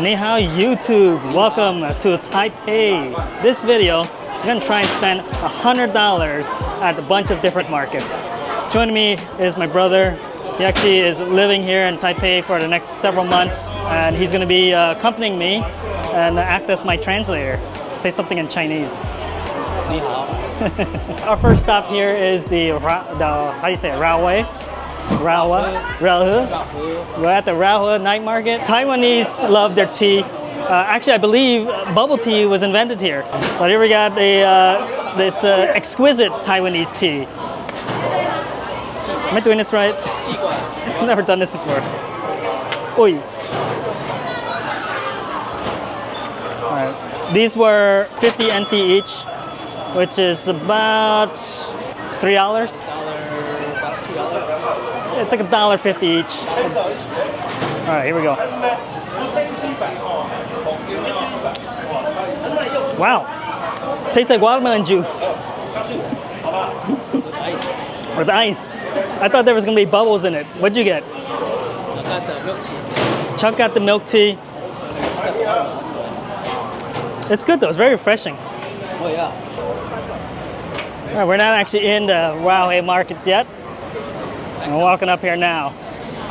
Ni hao YouTube, welcome to Taipei. This video, I'm gonna try and spend $100 at a bunch of different markets. Joining me is my brother. He actually is living here in Taipei for the next several months, and he's gonna be accompanying me and act as my translator. Say something in Chinese. Ni hao. Our first stop here is how do you say it? Raohe? Raohe. We're at the Raohe Night Market. Taiwanese love their tea. Actually, I believe bubble tea was invented here. But here we got this exquisite Taiwanese tea. Am I doing this right? I've never done this before. Oi. All right. These were 50 NT each, which is about $3. It's like $1.50 each. All right, here we go. Wow, tastes like watermelon juice with ice. I thought there was gonna be bubbles in it. What'd you get? I got the milk tea. Chuck got the milk tea. It's good though. It's very refreshing. Oh yeah. All right, we're not actually in the Raohe Market yet. We're walking up here now.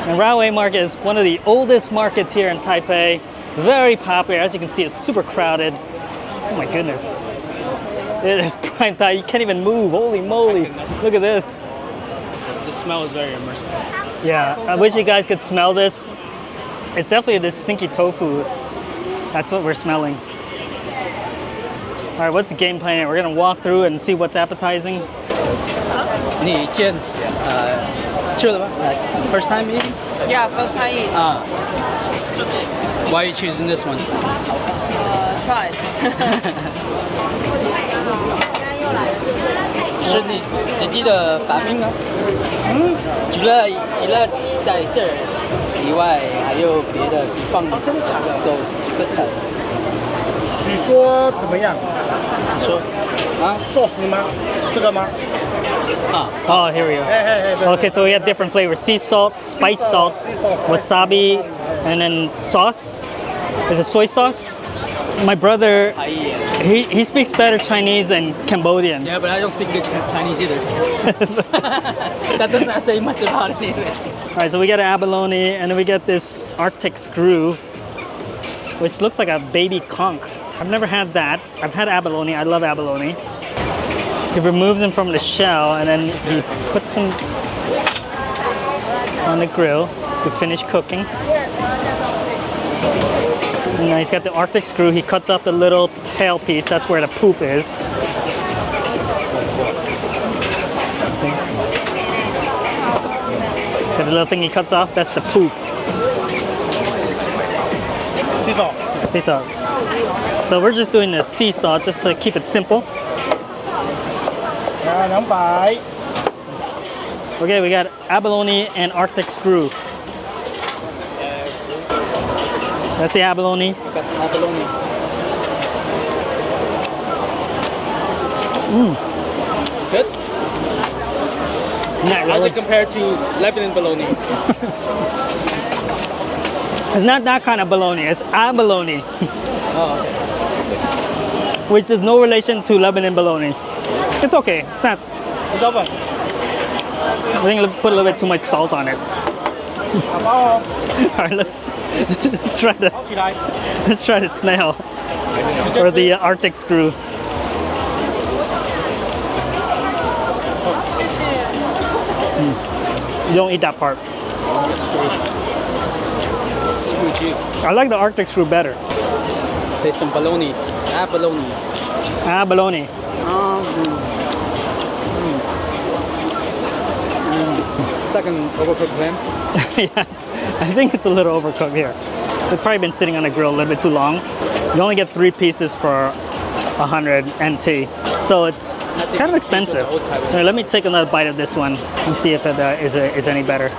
And Raohe Market is one of the oldest markets here in Taipei. Very popular. As you can see, it's super crowded. Oh my goodness. It is prime time. You can't even move. Holy moly. Look at this. The smell is very immersive. Yeah, I wish you guys could smell this. It's definitely this stinky tofu. That's what we're smelling. All right, what's the game plan here? We're gonna walk through and see what's appetizing. 你去了吗? Like first time eating? Yeah, first time eat. Why are you choosing this one? Try. 是你自己的发明吗？除了在这儿以外，还有别的地方做这个菜。许说怎么样？说啊，sauce 吗？这个吗？ Oh, here we go. Okay, so we have different flavors: sea salt, spice salt, wasabi, and then sauce. Is it soy sauce? My brother, he speaks better Chinese than Cambodian. Yeah, but I don't speak good Chinese either. That does not say much about it either. All right, so we got an abalone, and then we get this Arctic screw, which looks like a baby conch. I've never had that. I've had abalone. I love abalone. He removes them from the shell, and then he puts them on the grill to finish cooking. And now he's got the Arctic screw. He cuts off the little tail piece. That's where the poop is. The little thing he cuts off, that's the poop. Sea salt. So we're just doing the sea salt just to keep it simple. Okay, we got abalone and Arctic screw. That's the abalone. Got some abalone. Good? Not How's really. it compared to Lebanon bologna? It's not that kind of bologna. It's abalone, Oh, okay. which is no relation to Lebanon bologna. It's okay. It's not. I think I put a little bit too much salt on it. All right, let's try the snail or the Arctic screw. You don't eat that part. I like the Arctic screw better. There's some bologna. Abalone. Abalone. It's like an overcooked lamb. Yeah, I think it's a little overcooked here. It's probably been sitting on the grill a little bit too long. You only get 3 pieces for 100 NT, so it's kind of expensive. Here, let me take another bite of this one and see if it is any better.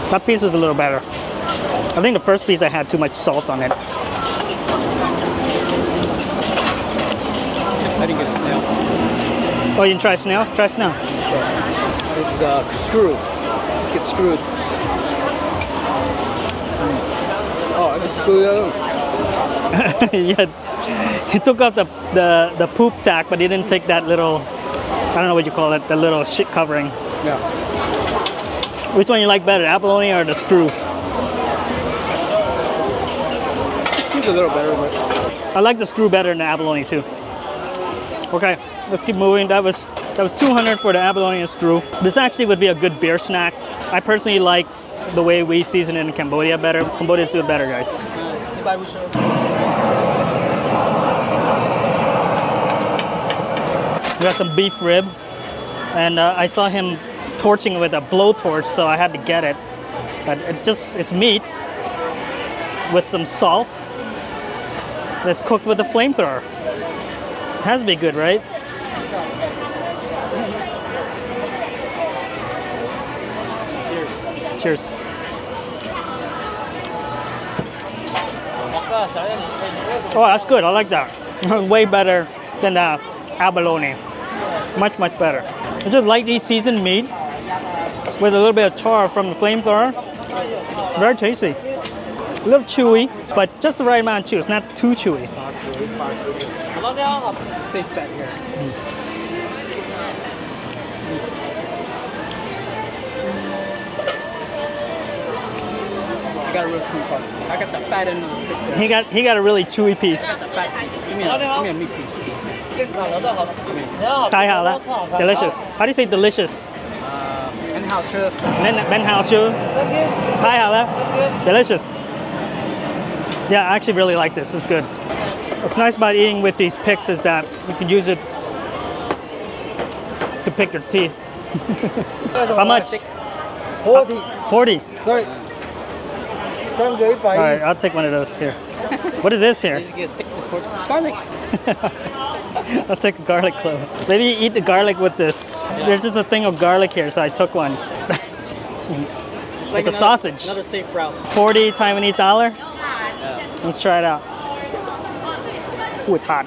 That piece was a little better. I think the first piece I had too much salt on it. I didn't get a snail. Oh, you didn't try snail? Try snail. This is screw. Let's get screwed. Yeah, he took off the poop sack, but he didn't take that little, I don't know what you call it, the little shit covering. Yeah. Which one you like better, abalone or the screw? It's a little better, but I like the screw better than the abalone too. Okay, let's keep moving. That was 200 for the abalone and screw. This actually would be a good beer snack. I personally like the way we season it in Cambodia better. Cambodians do it better, guys. We got some beef rib, and I saw him torching it with a blowtorch, so I had to get it. But it's meat with some salt that's cooked with a flamethrower. It has to be good, right? Cheers. Oh, that's good. I like that. Way better than the abalone. Much, much better. It's just lightly seasoned meat with a little bit of char from the flamethrower. Very tasty. A little chewy, but just the right amount of chew. It's not too chewy. safe bet here. I got a real chewy part. I got the fat end of the stick there. He got a really chewy piece. I got the fat piece. Give me a meat piece. Delicious. How do you say delicious? Delicious. Yeah, I actually really like this. It's good. What's nice about eating with these picks is that you can use it to pick your teeth. How much? 40. 40. Right. All right, I'll take one of those here. What is this here? You just get sticks of pork. Garlic. I'll take a garlic clove. Maybe you eat the garlic with this. There's just a thing of garlic here, so I took one. It's a sausage. Another safe route. 40 Taiwanese dollar. Yeah. Let's try it out. Ooh, it's hot.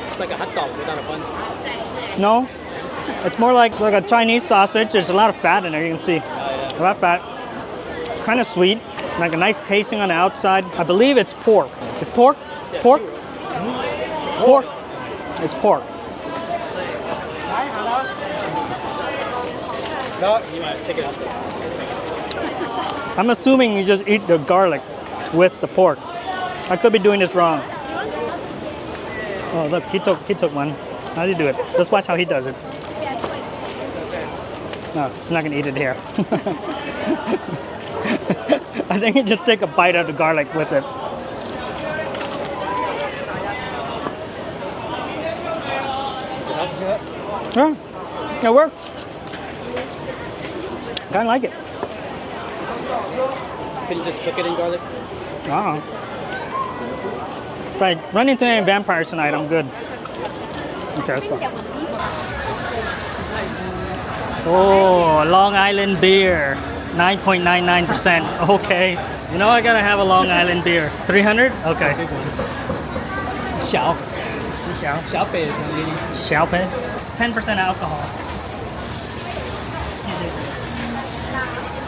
It's like a hot dog without a bun. No, it's more like a Chinese sausage. There's a lot of fat in there, you can see. A lot of fat. It's kind of sweet, like a nice casing on the outside. I believe it's pork. It's pork? Pork? Pork. It's pork. Take it out there. I'm assuming you just eat the garlic with the pork. I could be doing this wrong. Oh, look, he took one. How do you do it? Just watch how he does it. No, I'm not gonna eat it here. I think you just take a bite of the garlic with it. Yeah, it works. Kind of like it. Can you just cook it in garlic? Oh. If I run into any vampires tonight, I'm good. Okay, let's go. Oh, Long Island beer. 9.99%. Okay. You know I gotta have a Long Island beer. 300? Okay. 小北的给你。 Xiaopen. It's 10% alcohol.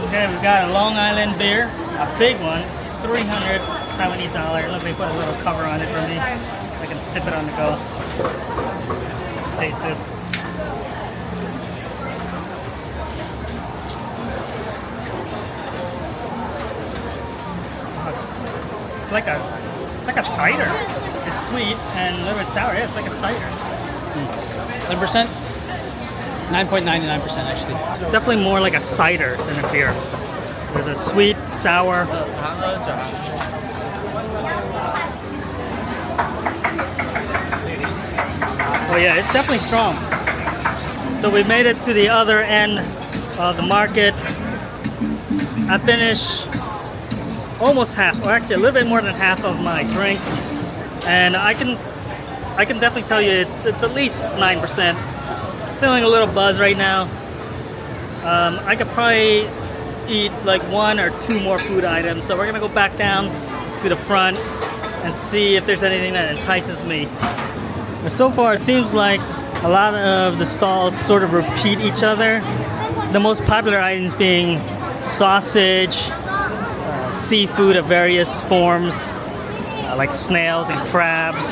Okay, we've got a Long Island beer, a big one, 300 Taiwanese dollar. Let me put a little cover on it for me. I can sip it on the go. Let's taste this. Oh, it's like a cider. It's sweet and a little bit sour. Yeah, it's like a cider. 10%? 9.99% actually. Definitely more like a cider than a beer. There's a sweet, sour. Oh yeah, it's definitely strong. So we made it to the other end of the market. I finished almost half, or actually a little bit more than half of my drink, and I can definitely tell you it's at least 9%. Feeling a little buzz right now. I could probably eat like 1 or 2 more food items, so we're gonna go back down to the front and see if there's anything that entices me. But so far it seems like A lot of the stalls sort of repeat each other. The most popular items being sausage, seafood of various forms, like snails and crabs.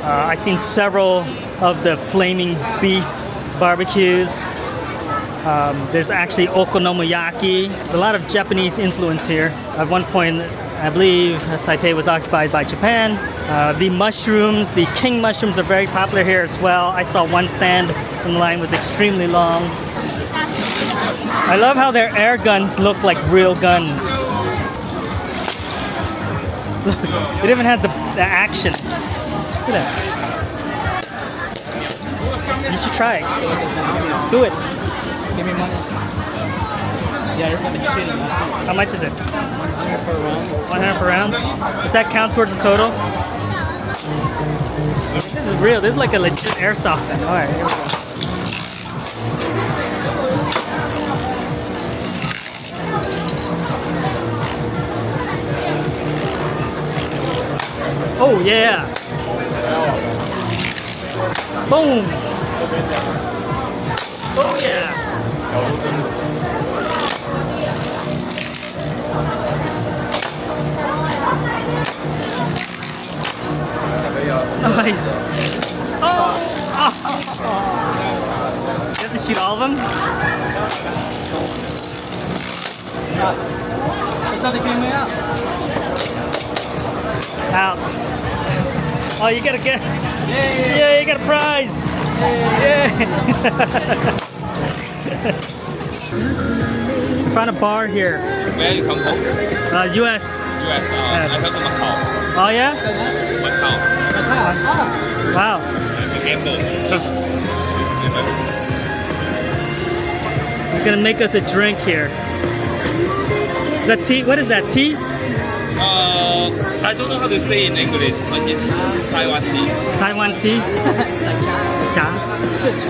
I've seen several of the flaming beef barbecues. There's actually okonomiyaki. There's a lot of Japanese influence here. At one point, I believe Taipei was occupied by Japan. The mushrooms, the king mushrooms are very popular here as well. I saw one stand and the line was extremely long. I love how their air guns look like real guns. It even had the action. Look at that. You should try it. Do it. Give me money. Yeah, it's like Shilin. How much is it? 100 per round. 100 per round? Does that count towards the total? This is real. This is like a legit airsoft gun. Alright, here we go. Oh yeah! Boom! Oh yeah! Nice! Oh! You have to shoot all of them? Out. Oh, you gotta get. Yeah, you got a prize. Yeah. We found a bar here. Where you come from? US. US. Yes. I come from Macau. Oh yeah? Macau. Wow. I'm a gambler. He's gonna make us a drink here. Is that tea? What is that, tea? I don't know how to say in English, but it's Taiwan tea. Taiwan tea? Cha?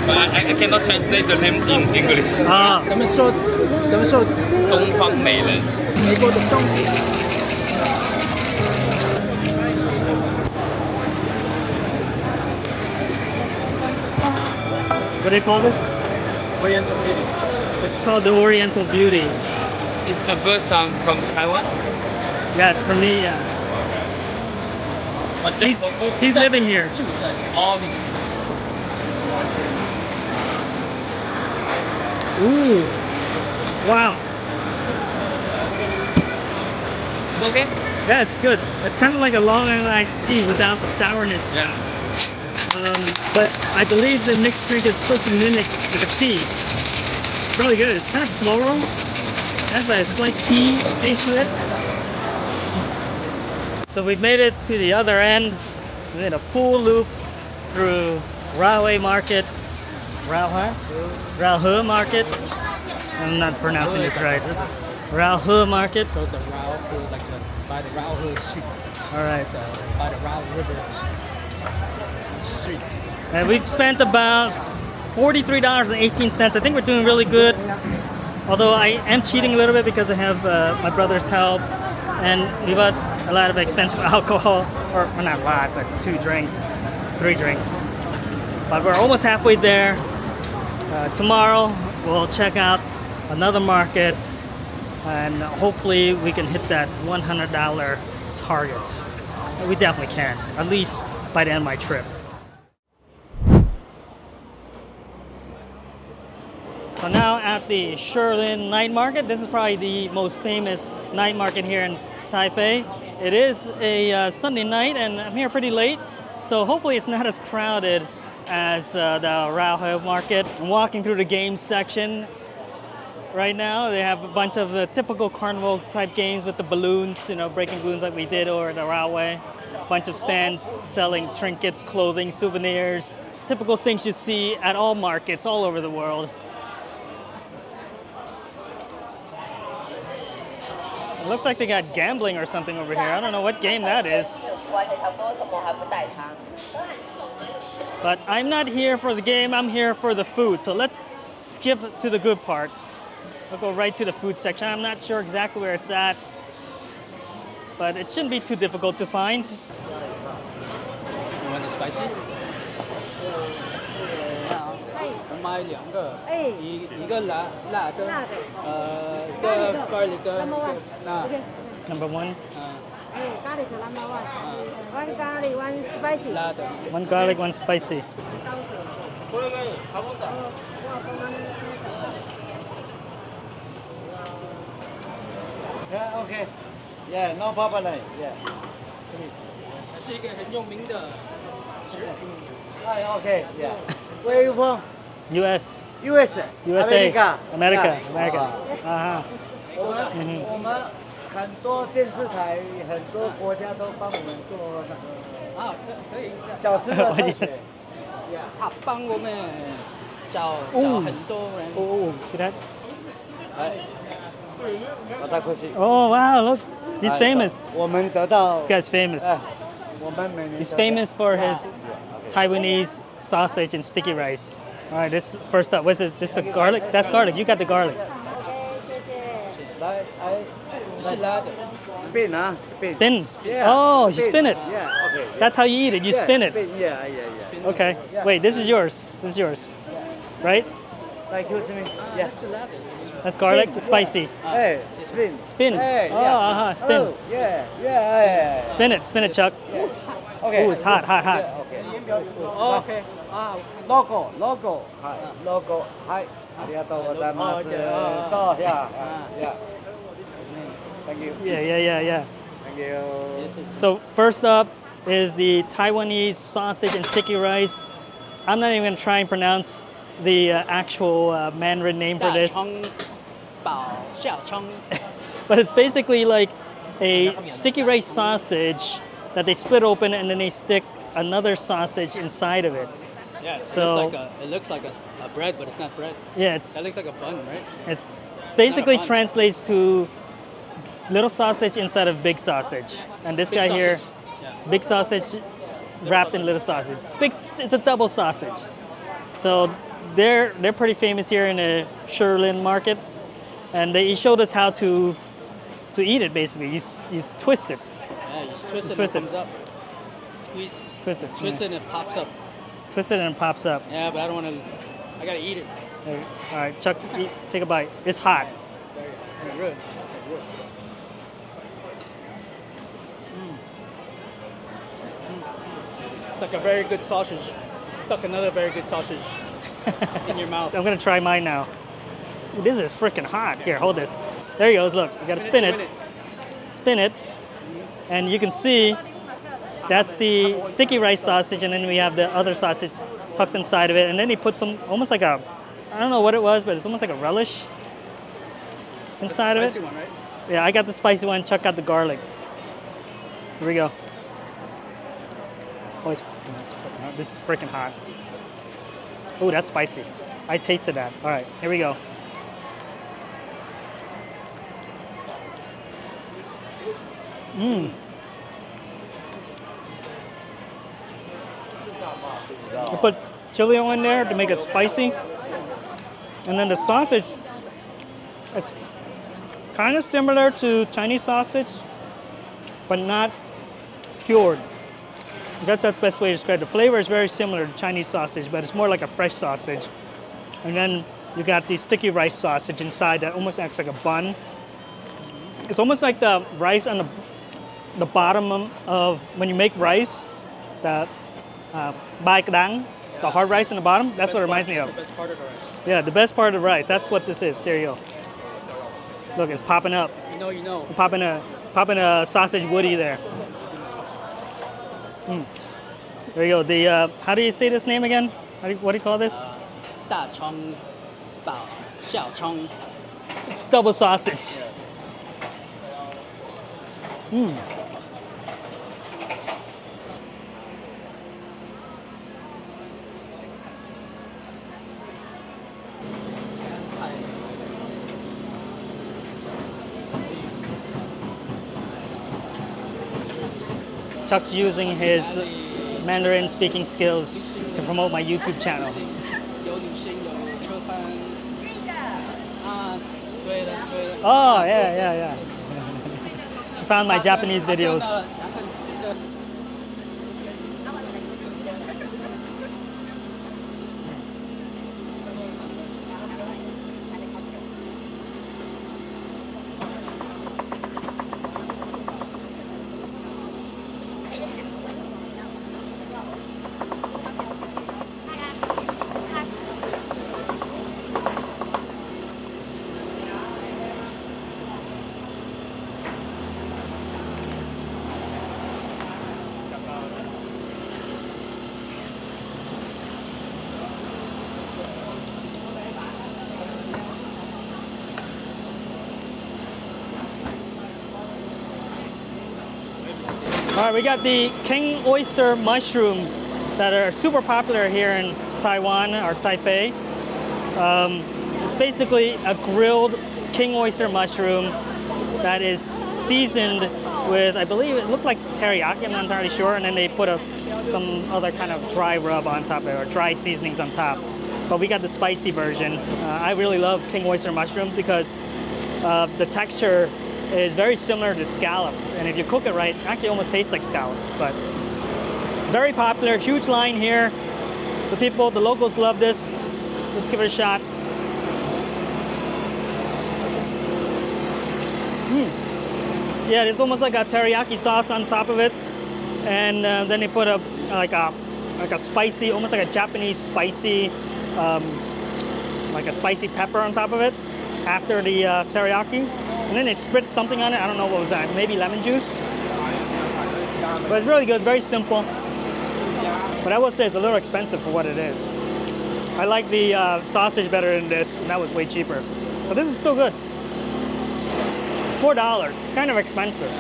But I cannot translate the name in English. Oh. 怎么说？东方美人。美国的东。 What do you call this? Oriental beauty. It's called the Oriental Beauty. It's the first time from Taiwan. Yes, for me, yeah. But He's living here. all Ooh. Wow. It's okay? Yeah, it's good. It's kind of like a Long Island iced tea without the sourness. Yeah. But I believe the mixed drink is supposed to mimic the tea. It's really good. It's kind of floral. It has a slight tea taste to it. So we've made it to the other end. We made a full loop through Raohe Market. Raohe Market. I'm not pronouncing this right. Raohe Market. So the Raohe, like by the Raohe street, All right. by the Raohe River street. And we've spent about $43.18. I think we're doing really good. Although I am cheating a little bit because I have my brother's help. And we bought a lot of expensive alcohol. Or well, not a lot, but 3 drinks. But we're almost halfway there. Tomorrow we'll check out another market. And hopefully we can hit that $100 target. We definitely can, at least by the end of my trip. So now at the Shilin night market. This is probably the most famous night market here in Taipei. It is a Sunday night and I'm here pretty late. So hopefully it's not as crowded as the Raohe market. I'm walking through the games section right now. They have a bunch of the typical carnival type games with the balloons, you know, breaking balloons like we did over at the Raohe. A bunch of stands selling trinkets, clothing, souvenirs, typical things you see at all markets all over the world. It looks like they got gambling or something over here. I don't know what game that is. But I'm not here for the game, I'm here for the food. So let's skip to the good part. We'll go right to the food section. I'm not sure exactly where it's at, but it shouldn't be too difficult to find. You want the spicy? 我买2个，哎一个辣的，辣的一个 garlic 的 number one 那 OK Number one. 咖喱是 number one garlic one spicy 辣的， One garlic, one spicy. Yeah, okay. Yeah, no problem. Yeah. 是一个很有名的食品。 Hi, okay. Yeah. Where are you from? U.S. US. USA. America. America. Yeah. Uh-huh. 我们很多电视台、很多国家都帮我们做那个啊，可以，小吃的特选。他帮我们找很多人。 Oh, see that? 私。 Oh, wow, look. He's famous. 我们得到 This guy's famous. 我们每年 He's famous for his Taiwanese sausage and sticky rice. All right, this first up. What's this? This is garlic? That's garlic. You got the garlic. 来，是辣的， spin 啊 Spin. Yeah, Oh, you spin it. Yeah, okay. That's how you eat it. You spin it. Yeah. Okay. Wait, this is yours. This is yours. Right? Like excuse me. Yeah. 是辣的。 That's garlic. Spin. Spicy. Hey, spin. Spin. Hey, Oh, yeah. spin. Oh, yeah. Spin it. Spin it, Chuck. Okay. Oh, it's hot. Okay. OK 啊， Logo. Hi. Logo. Hi. ありがとうございます。So, yeah. Thank you. Yeah. Thank you. So first up is the Taiwanese sausage and sticky rice. I'm not even going to try and pronounce the actual Mandarin name for 大 this. 葱爆小葱， But it's basically like a sticky rice sausage that they split open and then they stick another sausage inside of it. Yeah, So- it looks like a bread, but it's not bread. Yeah, That looks like a bun, right? it's basically bun. translates to little sausage inside of big sausage. And this Big guy here, sausage. Yeah. big sausage wrapped in little sausage. It's a double sausage. So they're pretty famous here in the Shilin Market, and he showed us how to eat it. Basically, you twist it, Yeah, you twist it Twist it. and it comes up. Squeeze, twist it, twist it and it pops up. twist it, and it pops up. Yeah, but I don't want to. I gotta eat it. There. All right, Chuck, take a bite. It's hot. Very good. It's like a very good sausage. Stuck another very good sausage in your mouth. I'm gonna try mine now. Ooh, this is freaking hot. Here, hold this. There he goes. Look, you gotta spin it. Spin it, and you can see that's the sticky rice sausage, and then we have the other sausage tucked inside of it, and then he put some almost like a, I don't know what it was, but it's almost like a relish inside of it. Spicy one, right? Yeah, I got the spicy one. Chuck got the garlic. Here we go. Oh, it's freaking hot. This is freaking hot. Oh, that's spicy. I tasted that. All right, here we go. Mmm. I put chili on there to make it spicy. And then the sausage, it's kind of similar to Chinese sausage, but not cured. That's the best way to describe it. The flavor is very similar to Chinese sausage, but it's more like a fresh sausage. And then you got the sticky rice sausage inside that almost acts like a bun. It's almost like the rice on the bottom of when you make rice, the bai kadang, the hard rice on the bottom. That's what it reminds me of. The best part of the rice. Yeah, the best part of the rice. That's what this is. There you go. Look, it's popping up. You know. Popping a sausage woody there. There you go. The how do you say this name again? What do you call this? 大葱爆小葱。 It's double sausage. Chuck's using his Mandarin speaking skills to promote my YouTube channel. 有女性有车班。啊，对了。 Oh, yeah. She found my Japanese videos. All right, we got the king oyster mushrooms that are super popular here in Taiwan or Taipei. It's basically a grilled king oyster mushroom that is seasoned with, I believe it looked like teriyaki, I'm not entirely sure, and then they put some other kind of dry rub on top of it, or dry seasonings on top. But we got the spicy version. I really love king oyster mushrooms because the texture is very similar to scallops, and if you cook it right, it actually almost tastes like scallops. But very popular, huge line here. The locals love this. Let's give it a shot. Yeah, it's almost like a teriyaki sauce on top of it, and then they put like a spicy, almost like a Japanese spicy, like a spicy pepper on top of it after the teriyaki, and then they spritz something on it. I don't know what was that, maybe lemon juice. But it's really good, very simple. But I will say it's a little expensive for what it is. I like the sausage better than this, and that was way cheaper. But this is still good. It's $4. It's kind of expensive.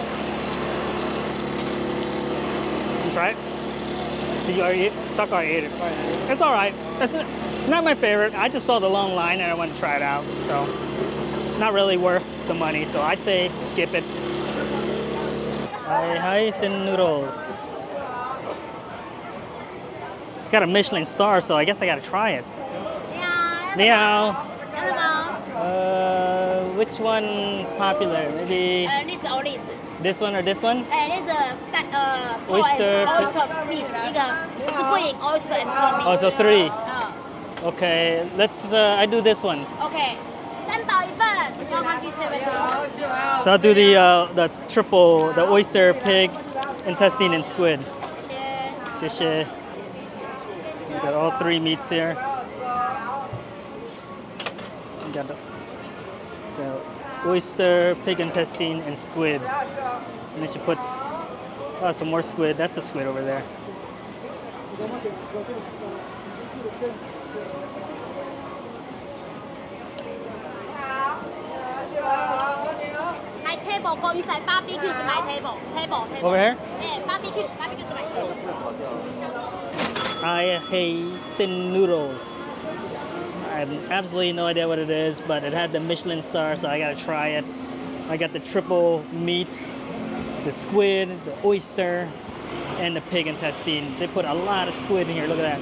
You try it? Did you already eat? Chuck already ate it. It's all right. It's not my favorite. I just saw the long line and I wanted to try it out. So, not really worth the money. So I'd say skip it. Hi, thin noodles. It's got a Michelin star, so I guess I gotta try it. Meow. Which one's popular? Maybe this or this. this one or this one? This Oyster. piece. Squid, oyster, and prawn meat. Oh, so 3. Okay, let's. I do this one. Okay. 3包1份，197. So I'll do the triple, the oyster, pig, intestine, and squid. 谢谢. We got all 3 meats here. We got the oyster, pig intestine, and squid. And then she puts some more squid. That's a squid over there. My table go inside barbecue is my table. Table. Over here? Yeah, barbecue is my table. I hate thin noodles. I have absolutely no idea what it is, but it had the Michelin star, so I gotta try it. I got the triple meats, the squid, the oyster, and the pig intestine. They put a lot of squid in here, look at that.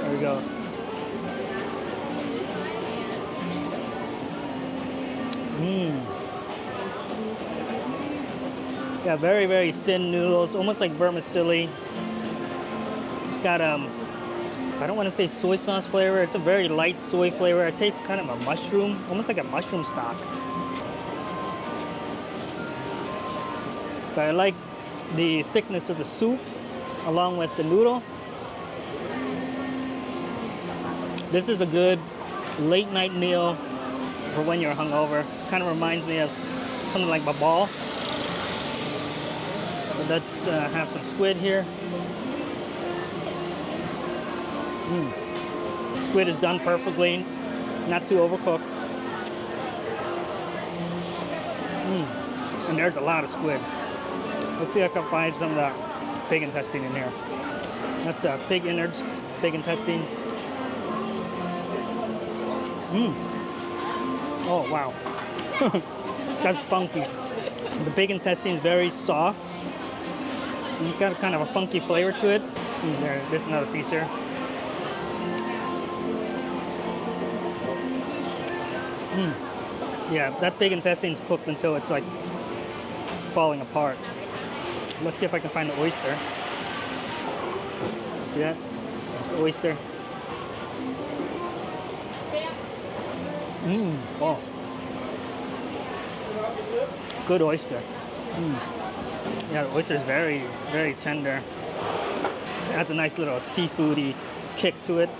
There we go. Yeah, very, very thin noodles, almost like vermicelli. It's got I don't want to say soy sauce flavor. It's a very light soy flavor. It tastes kind of a mushroom, almost like a mushroom stock. But I like the thickness of the soup along with the noodle. This is a good late night meal for when you're hungover. Kind of reminds me of something like babao. But let's have some squid here. Squid is done perfectly, not too overcooked. And there's a lot of squid. Let's see if I can find some of that pig intestine in here. That's the pig innards, pig intestine. Oh, wow. That's funky. The pig intestine is very soft. It's got kind of a funky flavor to it. There's another piece here. Yeah, that pig intestine is cooked until it's like falling apart. Let's see if I can find the oyster. See that? That's the oyster. Oh. Good oyster. Yeah, the oyster is very, very tender. It has a nice little seafoody kick to it.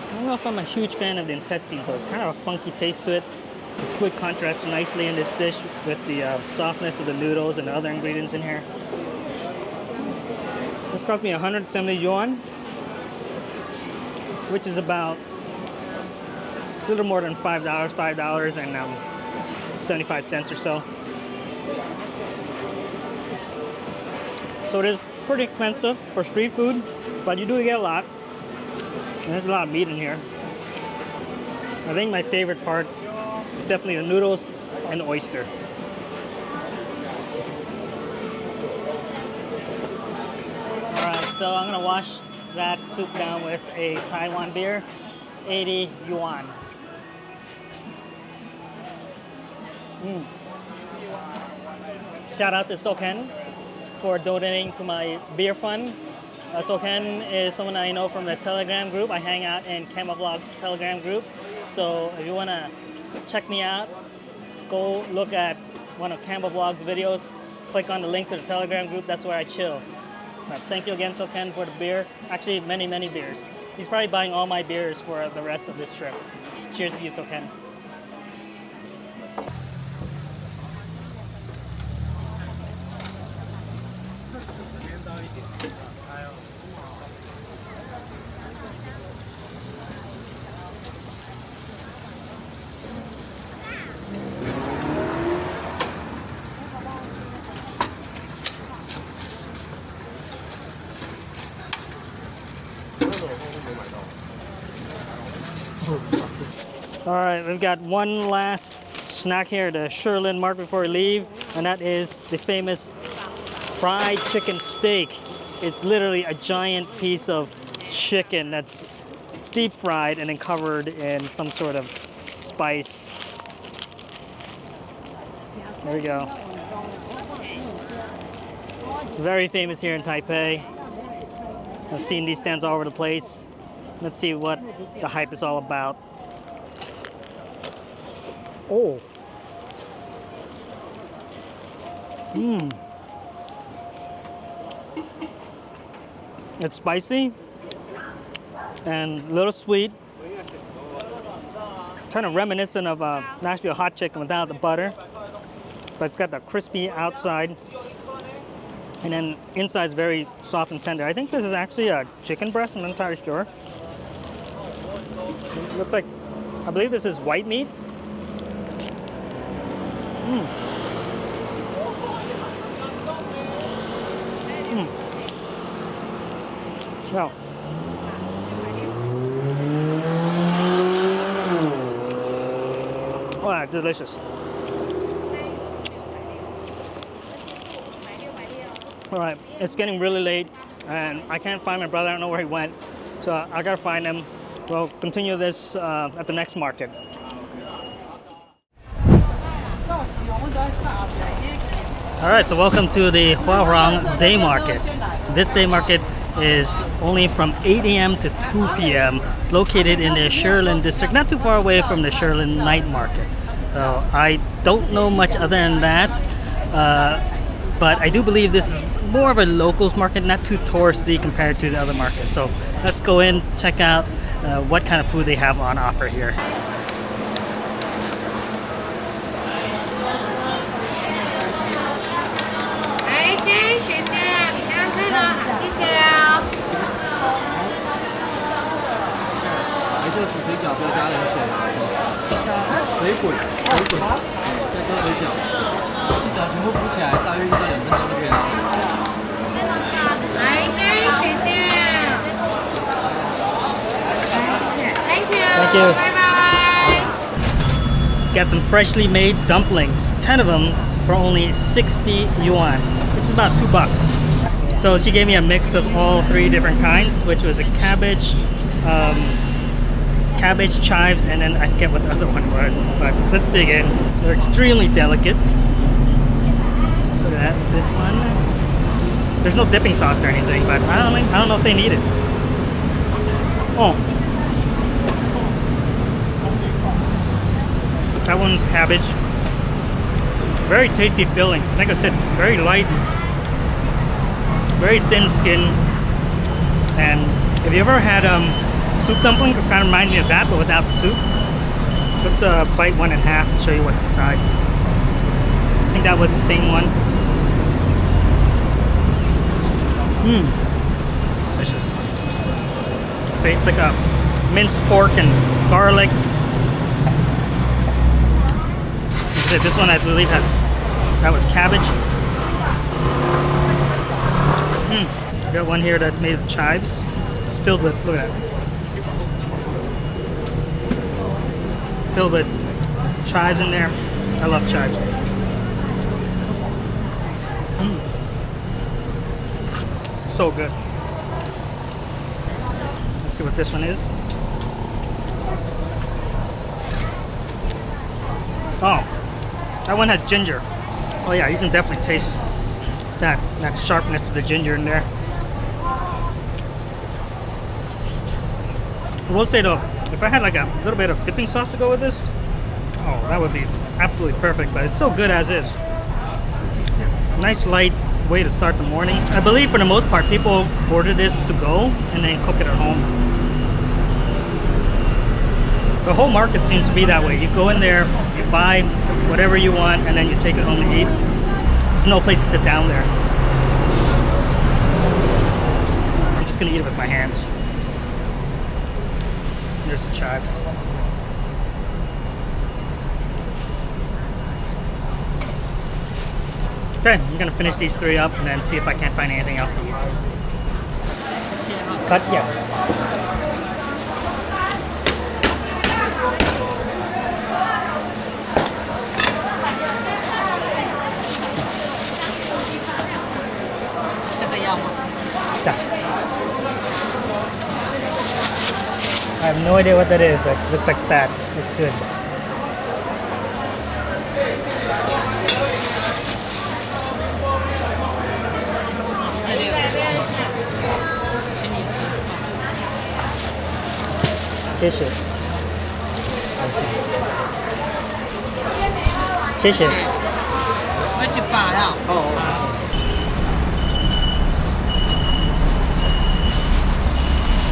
I don't know if I'm a huge fan of the intestines, so it's kind of a funky taste to it. The squid contrasts nicely in this dish with the softness of the noodles and the other ingredients in here. This cost me 170 yuan, which is about a little more than $5 and 75 cents or so. So it is pretty expensive for street food, but you do get a lot. And there's a lot of meat in here. I think my favorite part is definitely the noodles and the oyster. Alright, so I'm gonna wash that soup down with a Taiwan beer, 80 yuan. Shout out to Soken for donating to my beer fund. Soken is someone I know from the Telegram group. I hang out in Camovlog's Telegram group. So if you want to check me out, go look at one of Camovlog's videos. Click on the link to the Telegram group. That's where I chill. But thank you again, Soken, for the beer. Actually, many, many beers. He's probably buying all my beers for the rest of this trip. Cheers to you, Soken. All right, we've got one last snack here at the Shilin Market before we leave, and that is the famous fried chicken steak. It's literally a giant piece of chicken that's deep fried and then covered in some sort of spice. There we go. Very famous here in Taipei. I've seen these stands all over the place. Let's see what the hype is all about. Oh. It's spicy and a little sweet. Kind of reminiscent of Nashville hot chicken without the butter. But it's got the crispy outside. And then inside is very soft and tender. I think this is actually a chicken breast, I'm not entirely sure. It looks like, I believe this is white meat. Wow. Wow, delicious. All right, it's getting really late and I can't find my brother. I don't know where he went. So I gotta find him. We'll continue this at the next market. All right, so welcome to the Huarong Day Market. This day market is only from 8 a.m. to 2 p.m. It's located in the Shilin district, not too far away from the Shilin night market. So I don't know much other than that, but I do believe this is more of a locals market, not too touristy compared to the other markets. So let's go in, check out what kind of food they have on offer here. Thank you. Got some freshly made dumplings, 10 of them for only 60 yuan, which is about $2. So she gave me a mix of all 3 different kinds, which was a cabbage, chives, and then I forget what the other one was. But let's dig in. They're extremely delicate. Look at that. This one. There's no dipping sauce or anything, but I don't know if they need it. Oh. That one's cabbage. Very tasty filling. Like I said, very light, very thin skin. And if you ever had soup dumplings, it kind of reminds me of that, but without the soup. Let's bite one in half and show you what's inside. I think that was the same one. Delicious. So it's like a minced pork and garlic. This one I believe that was cabbage. got one here that's made of chives. It's filled with, look at that. Filled with chives in there. I love chives. So good. Let's see what this one is. Oh, that one has ginger. Oh yeah, you can definitely taste that sharpness of the ginger in there. I will say though, if I had like a little bit of dipping sauce to go with this, oh, that would be absolutely perfect, but it's so good as is. Nice light way to start the morning. I believe for the most part people order this to go and then cook it at home. The whole market seems to be that way. You go in there, you buy whatever you want, and then you take it home to eat. There's no place to sit down there. I'm just gonna eat it with my hands. There's the chives. Okay, I'm gonna finish these 3 up and then see if I can't find anything else to eat. Cut, yes. I have no idea what that is, but it looks like fat. It's good. Fish it. 谢谢。要去拔呀。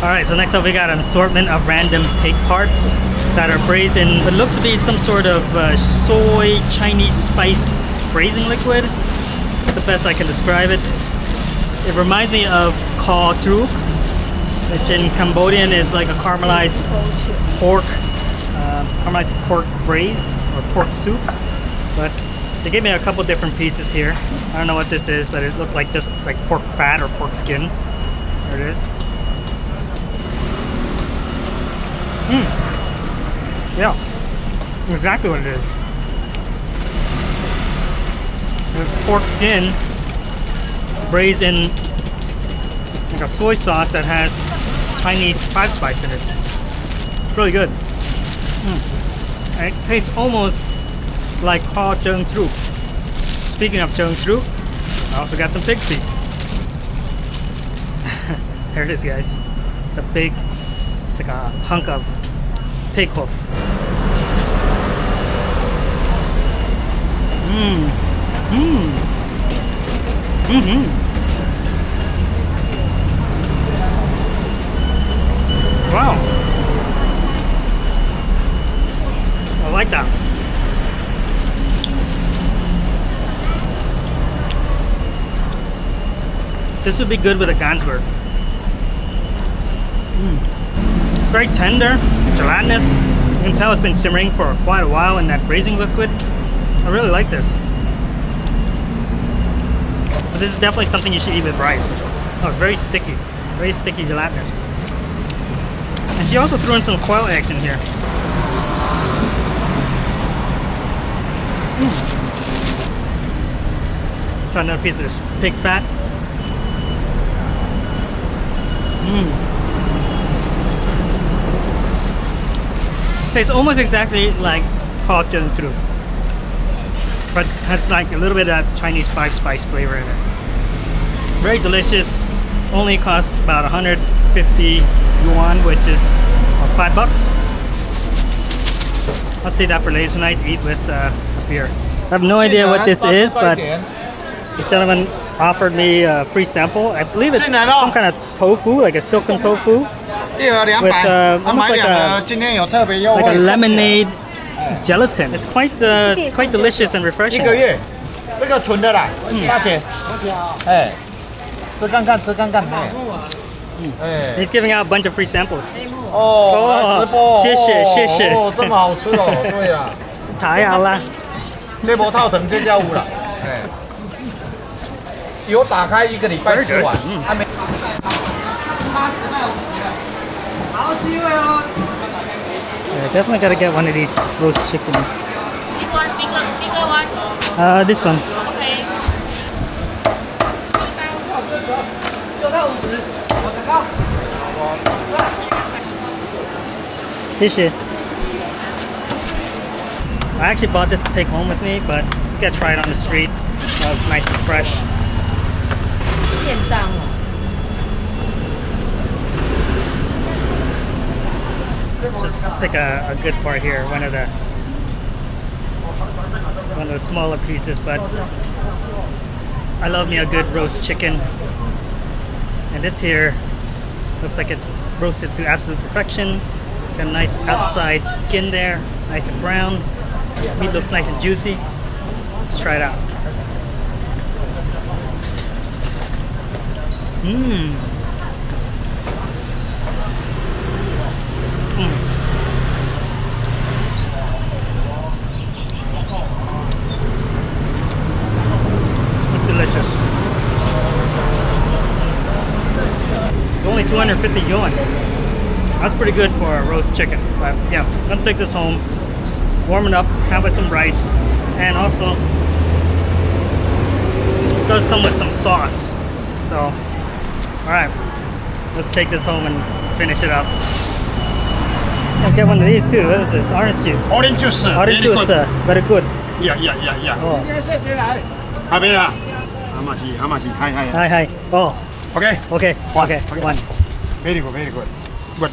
Alright, so next up we got an assortment of random pig parts that are braised in what looks to be some sort of soy Chinese spice braising liquid. That's the best I can describe it. It reminds me of kho truk, which in Cambodian is like a caramelized pork braise or pork soup. But they gave me a couple different pieces here. I don't know what this is, but it looked like just like pork fat or pork skin. There it is. Yeah, exactly what it is. The pork skin braised in like a soy sauce that has Chinese 5 spice in it. It's really good. And it tastes almost like kho chung truk. Speaking of chung truk, I also got some pig feet. There it is, guys. It's like a hunk of pig hoof. Wow. I like that. This would be good with a Gansberg. It's very tender, gelatinous. You can tell it's been simmering for quite a while in that braising liquid. I really like this. But this is definitely something you should eat with rice. Oh, it's very sticky gelatinous. And she also threw in some quail eggs in here. Try another piece of this pig fat. Tastes almost exactly like kho chung truk, but has like a little bit of that Chinese 5 spice flavor in it. Very delicious. Only costs about 150 yuan, which is $5. I'll save that for later tonight to eat with a beer. I have no idea what this is, but the gentleman offered me a free sample. I believe it's some kind of tofu, like a silken tofu. With almost like a lemonade gelatin. It's quite delicious and refreshing. He's giving out a bunch of free samples. Oh, 谢谢谢谢。哦，这么好吃哦，对呀。太好了。这波套等这家屋了，哎。有打开1个礼拜吃完，还没。好机会哦！ Yeah, definitely gotta get one of these roast chickens. Big one, bigger one. This one. Okay. 就到50，我的高。谢谢. I actually bought this to take home with me, but you gotta try it on the street. It's nice and fresh. 便当哦。 Let's just pick a good part here, one of the smaller pieces, but I love me a good roast chicken. And this here looks like it's roasted to absolute perfection. Got a nice outside skin there, nice and brown. Meat looks nice and juicy. Let's try it out. Mmm. It's delicious. It's only 250 yuan. That's pretty good for a roast chicken. But yeah, I'm gonna take this home, warm it up, have with some rice, and also it does come with some sauce. So, all right, let's take this home and finish it up. I'll get one of these too. What is this? Orange juice. Orange juice. Orange very juice, good. very good. Yeah. Oh, 谢谢来。还没啊？How much? How much? Hi. hi. Oh, Okay. okay, One. okay, Okay. one. Very good. Good.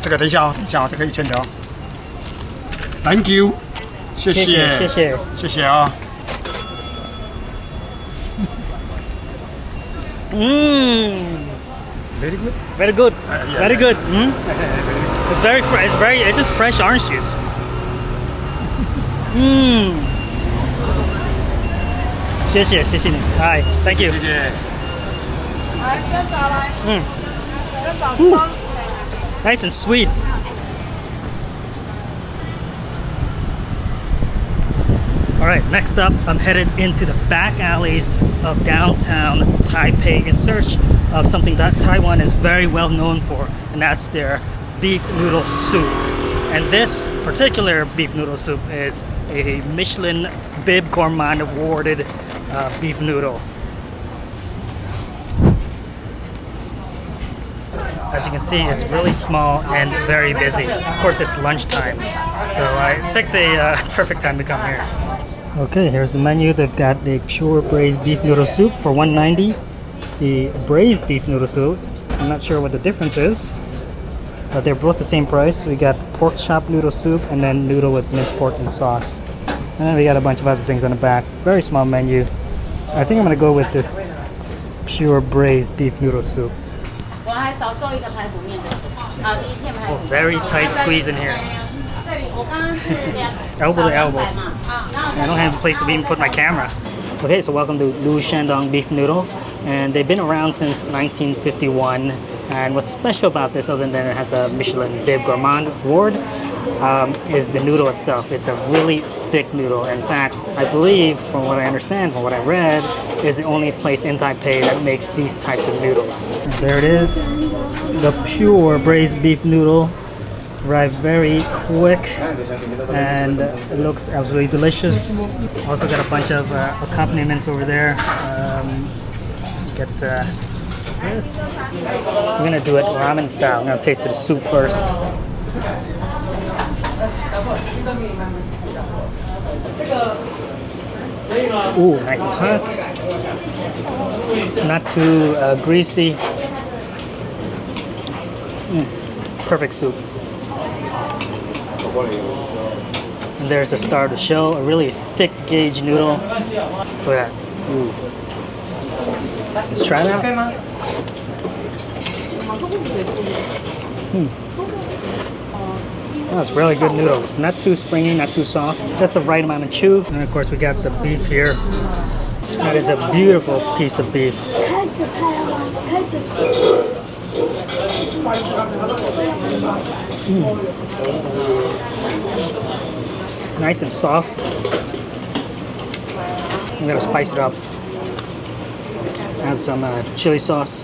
这个等一下哦，这个1000的哦。Thank you. 谢谢啊。Mmm. Very good. Very good. Yeah, Very yeah. good. It's very fresh. It's just fresh orange juice. Mmm. 谢谢你. Hi. Thank you. 谢谢。Ooh. Nice and sweet. All right, next up, I'm headed into the back alleys of downtown Taipei in search of something that Taiwan is very well known for, and that's their beef noodle soup. And this particular beef noodle soup is a Michelin Bib Gourmand awarded beef noodle. As you can see, it's really small and very busy. Of course, it's lunchtime, so I picked a perfect time to come here. Okay, here's the menu. They've got the pure braised beef noodle soup for $1.90. The braised beef noodle soup, I'm not sure what the difference is, but they're both the same price. We got pork chop noodle soup and then noodle with minced pork and sauce. And then we got a bunch of other things on the back. Very small menu. I think I'm gonna go with this pure braised beef noodle soup. Oh, very tight squeeze in here. Elbow to elbow. I don't have a place to even put my camera. Okay, so welcome to Lu Shandong Beef Noodle. And they've been around since 1951. And what's special about this, other than it has a Michelin Bib Gourmand award, is the noodle itself. It's a really thick noodle. In fact, I believe, from what I understand, from what I read, is the only place in Taipei that makes these types of noodles. And there it is, the pure braised beef noodle. Arrived very quick, and it looks absolutely delicious. Also got a bunch of accompaniments over there. Get this. I'm gonna do it ramen style. I'm gonna taste the soup first. Ooh, nice and hot. Not too greasy. Perfect soup. And there's a star to show, a really thick gauge noodle. Look at that. Ooh. Let's try it out. Oh, it's really good noodle. Not too springy, not too soft. Just the right amount of chew. And of course we got the beef here. That is a beautiful piece of beef. Nice and soft. I'm gonna spice it up. Add some chili sauce.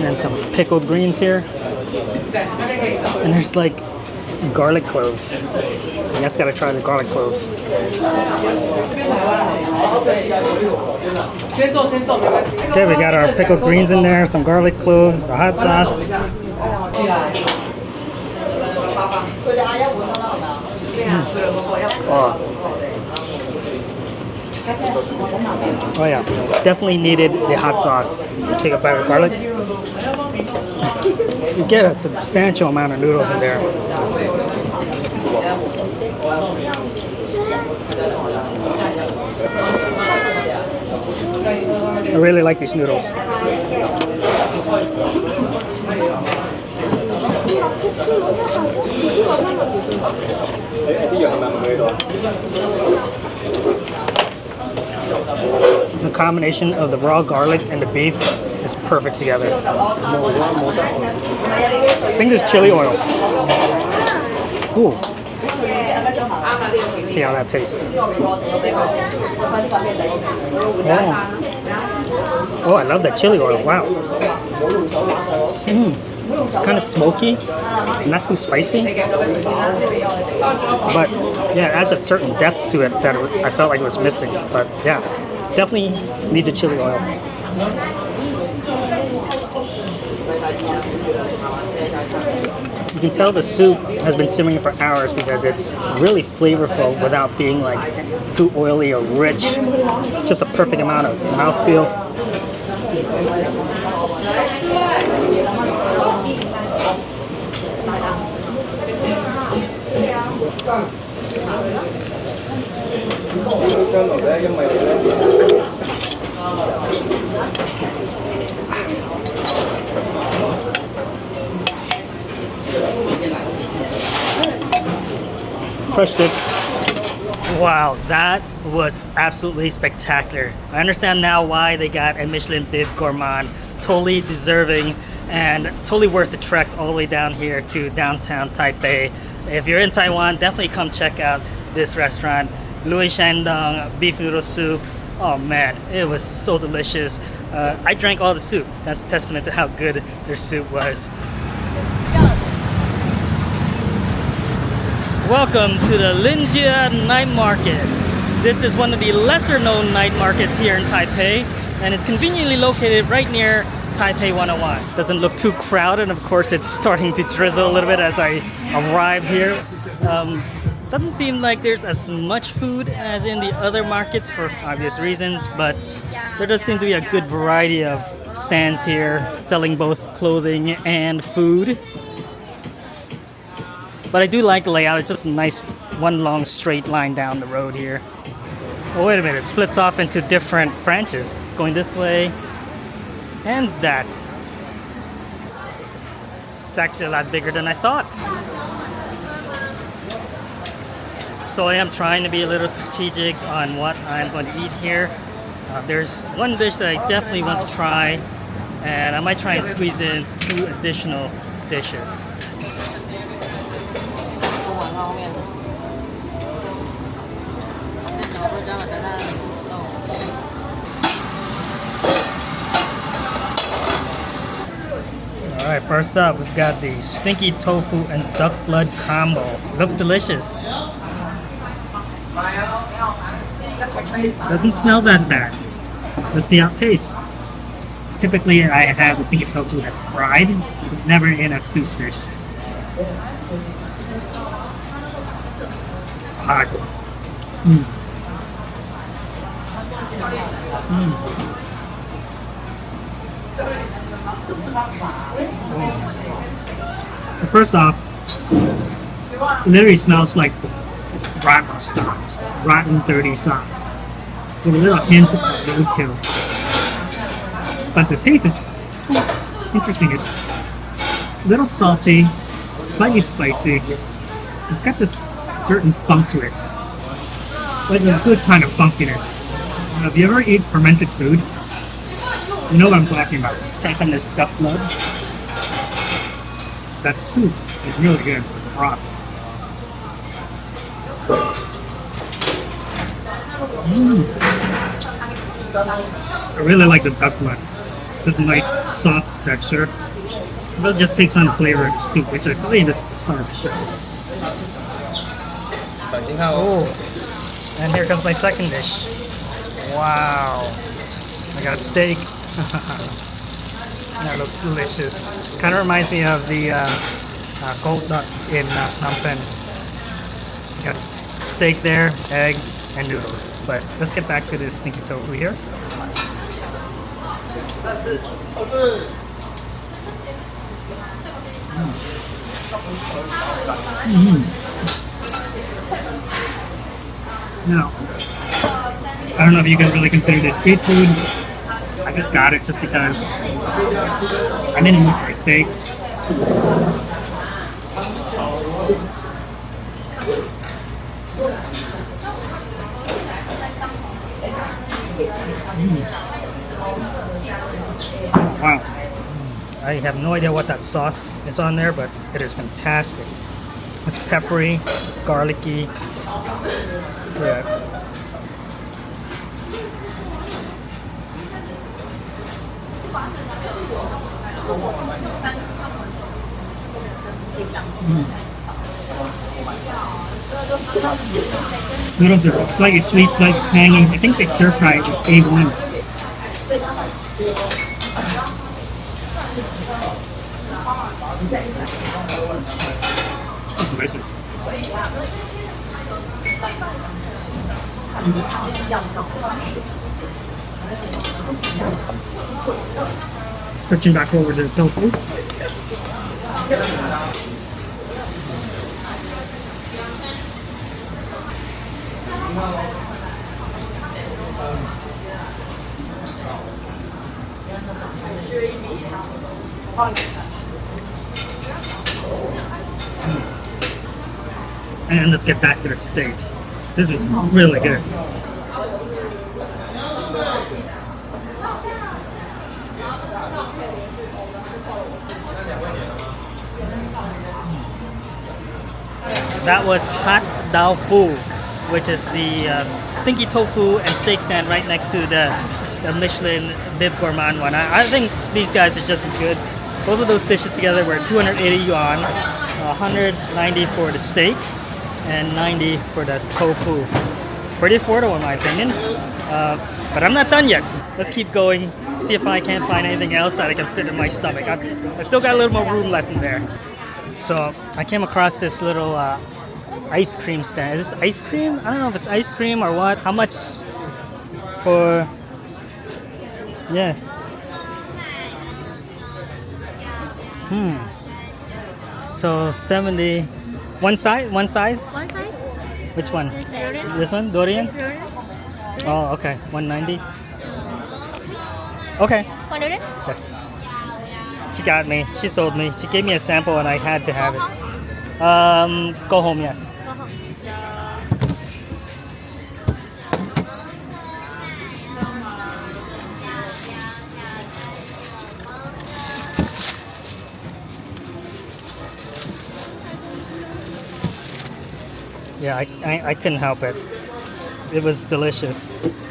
And some pickled greens here. And there's like garlic cloves. You guys gotta try the garlic cloves. Okay, we got our pickled greens in there, some garlic cloves, the hot sauce. Oh yeah, definitely needed the hot sauce. Take a bite of garlic. You get a substantial amount of noodles in there. I really like these noodles. The combination of the raw garlic and the beef is perfect together. I think there's chili oil. Ooh. See how that tastes. Oh, I love that chili oil. Wow. It's kind of smoky, not too spicy, but yeah, it adds a certain depth to it that I felt like it was missing. But yeah, definitely need the chili oil. You can tell the soup has been simmering for hours because it's really flavorful without being like too oily or rich. Just the perfect amount of mouthfeel. Crushed it. Wow, that was absolutely spectacular. I understand now why they got a Michelin Bib Gourmand. Totally deserving and totally worth the trek all the way down here to downtown Taipei. If you're in Taiwan, definitely come check out this restaurant. Louis Shandong beef noodle soup. Oh man, it was so delicious. I drank all the soup. That's a testament to how good their soup was. Welcome to the Linjiang Night Market. This is one of the lesser known night markets here in Taipei, and it's conveniently located right near Taipei 101. Doesn't look too crowded, and of course it's starting to drizzle a little bit as I arrive here. Doesn't seem like there's as much food as in the other markets for obvious reasons, but there does seem to be a good variety of stands here selling both clothing and food. But I do like the layout. It's just a nice one long straight line down the road here. Oh, wait a minute. It splits off into different branches. Going this way and that. It's actually a lot bigger than I thought. So I am trying to be a little strategic on what I'm going to eat here. There's one dish that I definitely want to try, and I might try and squeeze in 2 additional dishes. Alright, first up we've got the stinky tofu and duck blood combo. Looks delicious. Doesn't smell that bad. Let's see how it tastes. Typically I have the stinky tofu that's fried, but never in a soup dish. Hot. First off, it literally smells like rotten socks, rotten dirty socks, with a little hint of roadkill. But the taste is interesting. It's a little salty, slightly spicy. It's got this certain funk to it, like a good kind of funkiness. If you ever eat fermented foods, you know what I'm talking about. Try some of this duck blood. That soup is really good. Broth. I really like the duck blood. Just a nice soft texture. It really just takes on the flavor of the soup, which I believe is the star of the show. Oh, and here comes my second dish. Wow. I got a steak. That looks delicious. Kind of reminds me of the gold duck in Phnom Penh. Got steak there, egg, and noodles. But let's get back to this stinky tofu here. Now, I don't know if you can really consider this street food. I just got it just because I'm in the mood for a steak. Wow. I have no idea what that sauce is on there, but it is fantastic. It's peppery, garlicky. Yeah. Noodles are slightly sweet, slightly tangy. I think they stir fry with A1. It's delicious. Switching back over to the tofu. And let's get back to the steak. This is really good. That was hot dao fu, which is the stinky tofu and steak stand right next to the Michelin Bib Gourmand one. I think these guys are just as good. Both of those dishes together were 280 yuan, 190 for the steak, and 90 for the tofu. Pretty affordable in my opinion. But I'm not done yet. Let's keep going, see if I can't find anything else that I can fit in my stomach. I've still got a little more room left in there. So I came across this little ice cream stand. Is this ice cream? I don't know if it's ice cream or what. How much for... Yes. So 70. One size? One size? One size? Which one? Durian. This one? Durian? Oh, okay. 190. Okay. One durian? Yes. She got me. She sold me. She gave me a sample and I had to have it. Go home, yes. Go home. Yeah, I couldn't help it. It was delicious.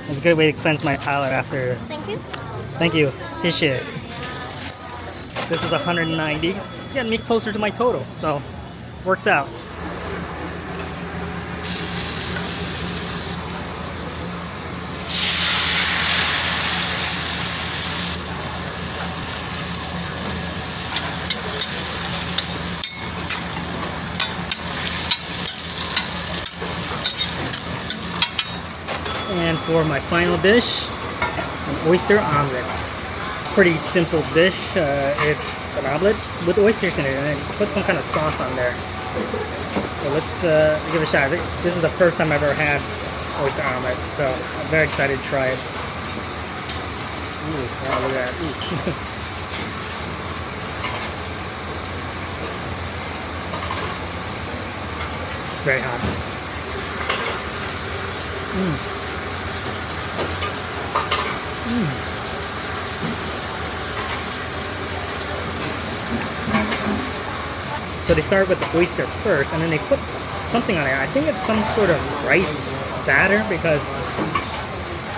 It's a good way to cleanse my palate after. Thank you. Thank you. 谢谢. This is 190. It's getting me closer to my total, so works out. And for my final dish, an oyster omelet. Pretty simple dish. It's an omelet with oysters in it, and then put some kind of sauce on there. So let's give it a shot. This is the first time I've ever had oyster omelet, so I'm very excited to try it. Ooh, wow, look at that. Ooh. It's very hot. So they start with the oyster first, and then they put something on it. I think it's some sort of rice batter because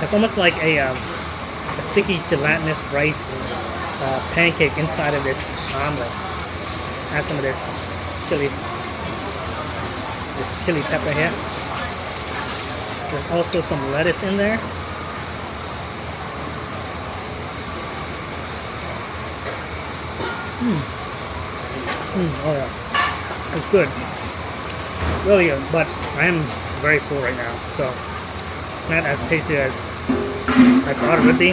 It's almost like a sticky gelatinous rice pancake inside of this omelet. Add some of this chili pepper here. There's also some lettuce in there. Oh yeah, it's good. Really good, but I am very full right now, so it's not as tasty as I thought it would be.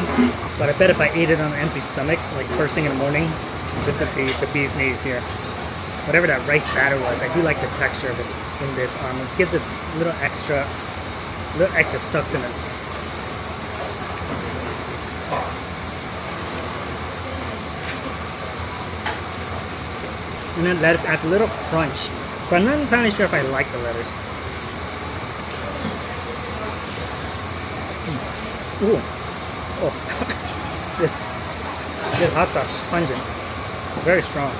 But I bet if I ate it on an empty stomach, like first thing in the morning, this would be the bee's knees here. Whatever that rice batter was, I do like the texture of it in this omelet. It gives it a little extra sustenance. And then lettuce adds a little crunch, but I'm not entirely sure if I like the lettuce. Ooh, oh, this hot sauce is pungent, very strong.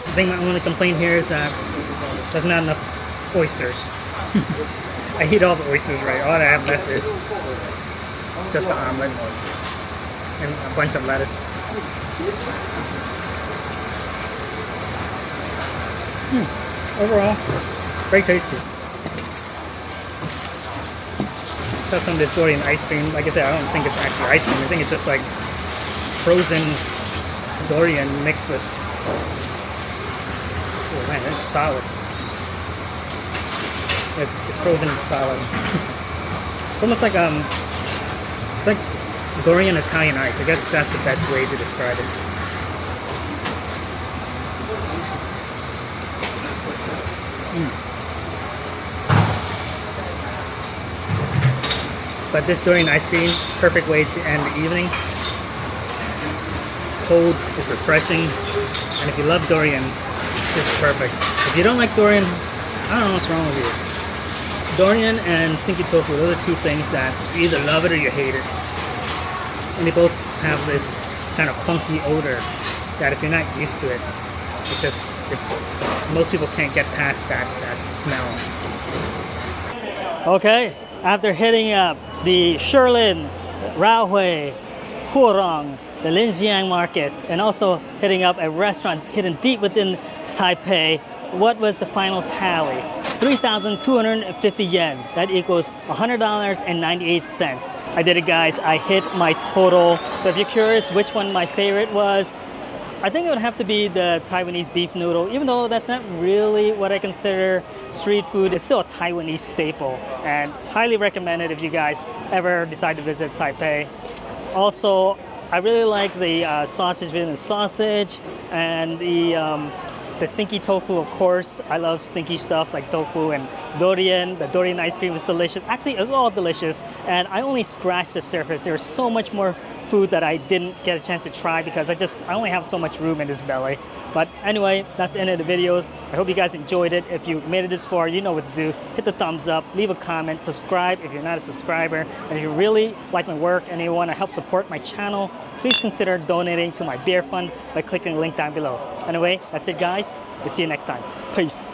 The thing my only complaint here is that there's not enough oysters. I eat all the oysters right. All I have left is just the omelet and a bunch of lettuce. Overall, very tasty. Let's have some of this Dorian ice cream. Like I said, I don't think it's actually ice cream. I think it's just like frozen Dorian mixed with. Oh man, it's solid. It's frozen solid. It's almost like it's like Dorian Italian ice. I guess that's the best way to describe it. But this Dorian ice cream, perfect way to end the evening. Cold is refreshing, and if you love Dorian, this is perfect. If you don't like Dorian, I don't know what's wrong with you. Dorian and stinky tofu, those are two things that you either love it or you hate it. And they both have this kind of funky odor that if you're not used to it, most people can't get past that smell. Okay, after hitting up the Shilin, Raohe, Huarong, the Linjiang Market, and also hitting up a restaurant hidden deep within Taipei, what was the final tally? 3,250 yen. That equals $100.98. I did it, guys. I hit my total. So if you're curious which one my favorite was, I think it would have to be the Taiwanese beef noodle. Even though that's not really what I consider street food, it's still a Taiwanese staple, and highly recommend it if you guys ever decide to visit Taipei. Also, I really like the sausage within the sausage, and the stinky tofu, of course. I love stinky stuff like tofu and durian. The durian ice cream was delicious. Actually, it was all delicious, and I only scratched the surface. There was so much more food that I didn't get a chance to try because I only have so much room in this belly. But anyway, that's the end of the video. I hope you guys enjoyed it. If you made it this far, you know what to do. Hit the thumbs up, leave a comment, subscribe if you're not a subscriber. And if you really like my work and you want to help support my channel, please consider donating to my beer fund by clicking the link down below. Anyway, that's it, guys. We'll see you next time. Peace.